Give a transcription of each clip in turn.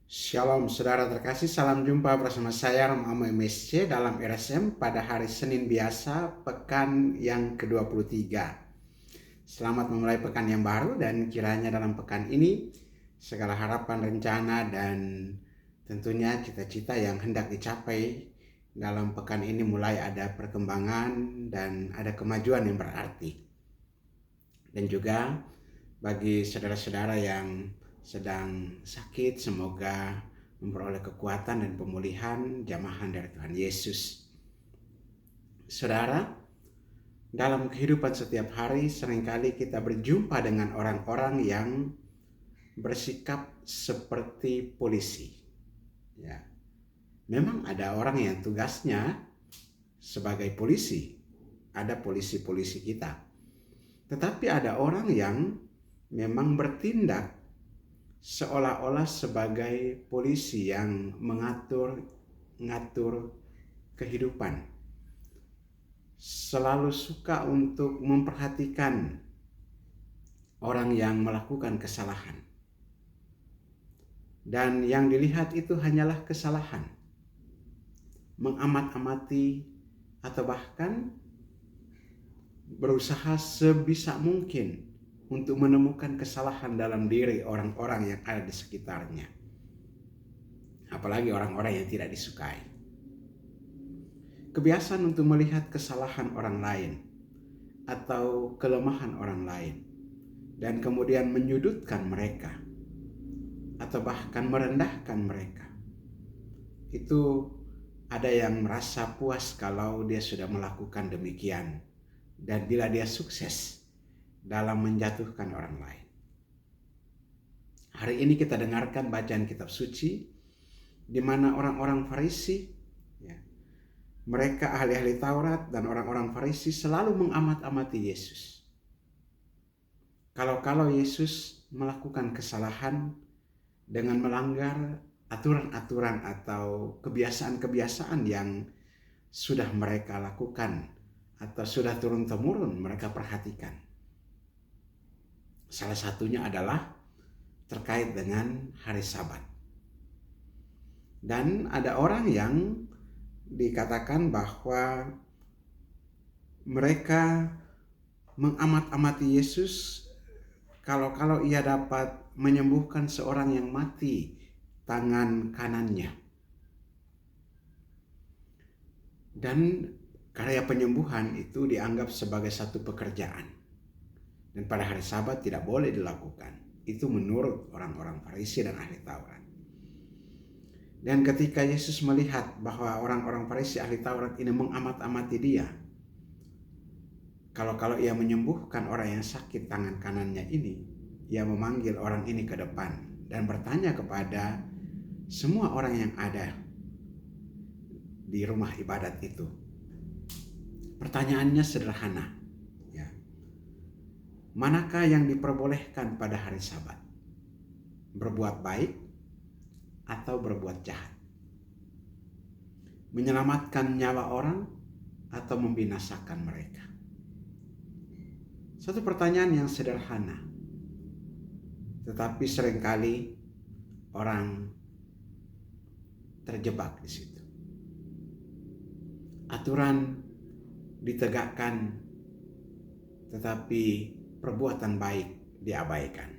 Shalom saudara terkasih, salam jumpa bersama saya Rom Amo MSC dalam RSM pada hari Senin biasa pekan yang ke-23. Selamat memulai pekan yang baru dan kiranya dalam pekan ini segala harapan, rencana dan tentunya cita-cita yang hendak dicapai dalam pekan ini mulai ada perkembangan dan ada kemajuan yang berarti. Dan juga bagi saudara-saudara yang sedang sakit, semoga memperoleh kekuatan dan pemulihan jamahan dari Tuhan Yesus. Saudara, dalam kehidupan setiap hari seringkali kita berjumpa dengan orang-orang yang bersikap seperti polisi. Ya, memang ada orang yang tugasnya sebagai polisi, ada polisi-polisi kita. Tetapi ada orang yang memang bertindak seolah-olah sebagai polisi yang mengatur kehidupan. Selalu suka untuk memperhatikan orang yang melakukan kesalahan. Dan yang dilihat itu hanyalah kesalahan. Mengamat-amati atau bahkan berusaha sebisa mungkin untuk menemukan kesalahan dalam diri orang-orang yang ada di sekitarnya. Apalagi orang-orang yang tidak disukai. Kebiasaan untuk melihat kesalahan orang lain atau kelemahan orang lain dan kemudian menyudutkan mereka atau bahkan merendahkan mereka. Itu ada yang merasa puas kalau dia sudah melakukan demikian dan bila dia sukses dalam menjatuhkan orang lain. Hari ini kita dengarkan bacaan kitab suci di mana orang-orang Farisi, mereka ahli-ahli Taurat dan orang-orang Farisi selalu mengamat-amati Yesus. Kalau Yesus melakukan kesalahan dengan melanggar aturan-aturan atau kebiasaan-kebiasaan yang sudah mereka lakukan atau sudah turun-temurun mereka perhatikan. Salah satunya adalah terkait dengan hari Sabat. Dan ada orang yang dikatakan bahwa mereka mengamat-amati Yesus kalau ia dapat menyembuhkan seorang yang mati tangan kanannya. Dan karya penyembuhan itu dianggap sebagai satu pekerjaan. Dan pada hari Sabat tidak boleh dilakukan. Itu menurut orang-orang Farisi dan ahli Taurat. Dan ketika Yesus melihat bahwa orang-orang Farisi ahli Taurat ini mengamat-amati dia, kalau ia menyembuhkan orang yang sakit tangan kanannya ini, ia memanggil orang ini ke depan dan bertanya kepada semua orang yang ada di rumah ibadat itu. Pertanyaannya sederhana. Manakah yang diperbolehkan pada hari Sabat? Berbuat baik atau berbuat jahat? Menyelamatkan nyawa orang atau membinasakan mereka? Satu pertanyaan yang sederhana. Tetapi seringkali orang terjebak di situ. Aturan ditegakkan, tetapi perbuatan baik diabaikan.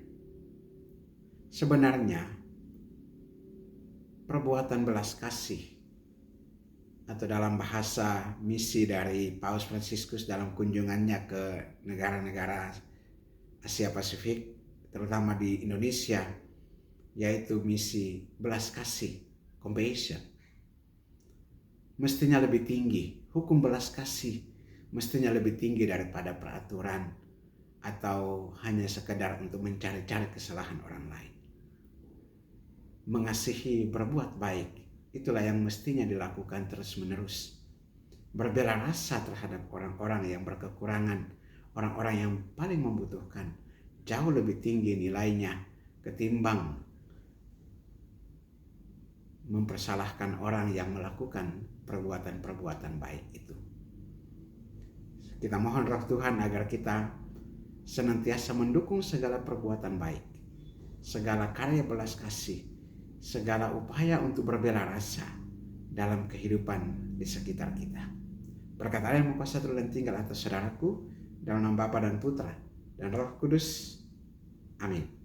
Sebenarnya perbuatan belas kasih atau dalam bahasa misi dari Paus Fransiskus dalam kunjungannya ke negara-negara Asia Pasifik, terutama di Indonesia, yaitu misi belas kasih, compassion, mestinya lebih tinggi. Hukum belas kasih mestinya lebih tinggi daripada peraturan atau hanya sekedar untuk mencari-cari kesalahan orang lain. Mengasihi, berbuat baik, itulah yang mestinya dilakukan terus-menerus. Berbela rasa terhadap orang-orang yang berkekurangan, orang-orang yang paling membutuhkan, jauh lebih tinggi nilainya ketimbang mempersalahkan orang yang melakukan perbuatan-perbuatan baik itu. Kita mohon Roh Tuhan agar kita senantiasa mendukung segala perbuatan baik, segala karya belas kasih segala upaya untuk berbela rasa dalam kehidupan di sekitar kita. Berkat Allah yang Maha Kuasa turun dan tinggal atas saudaraku, dalam nama Bapa dan Putra dan Roh Kudus. Amin.